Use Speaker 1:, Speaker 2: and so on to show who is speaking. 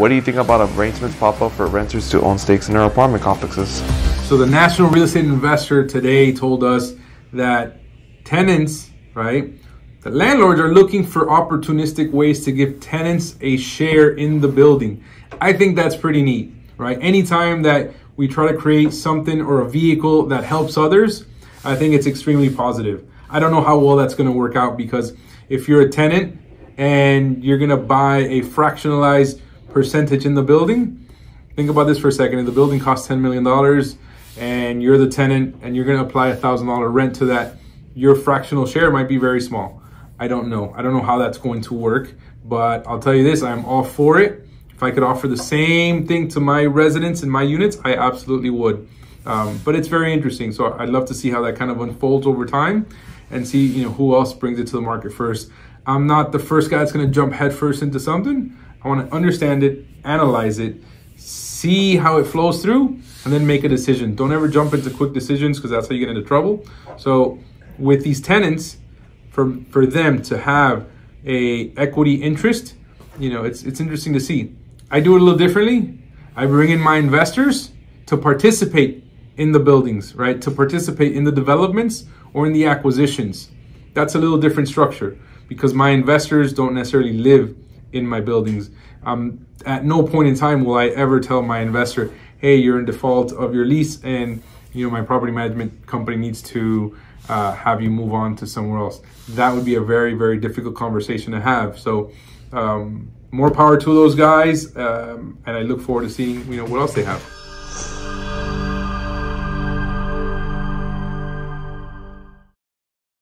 Speaker 1: What do you think about arrangements pop up for renters to own stakes in their apartment complexes?
Speaker 2: So the National Real Estate Investor today told us that tenants, right, the landlords are looking for opportunistic ways to give tenants a share in the building. I think that's pretty neat, right? Anytime that we try to create something or a vehicle that helps others, I think it's extremely positive. I don't know how well that's going to work out, because if you're a tenant and you're going to buy a fractionalized percentage in the building, think about this for a second. If the building costs $10 million and you're the tenant and you're going to apply $1,000 rent to that, your fractional share might be very small. I don't know how that's going to work, but I'll tell you this, I'm all for it. If I could offer the same thing to my residents in my units, I absolutely would. But it's very interesting. So I'd love to see how that kind of unfolds over time and see, who else brings it to the market first. I'm not the first guy that's going to jump headfirst into something. I want to understand it, analyze it, see how it flows through, and then make a decision. Don't ever jump into quick decisions, because that's how you get into trouble. So with these tenants, for them to have a equity interest, it's interesting to see. I do it a little differently. I bring in my investors to participate in the buildings, right? To participate in the developments or in the acquisitions. That's a little different structure, because my investors don't necessarily live in my buildings. At no point in time will I ever tell my investor, hey, you're in default of your lease, and my property management company needs to have you move on to somewhere else. That would be a very, very difficult conversation to have. So more power to those guys, and I look forward to seeing what else they have.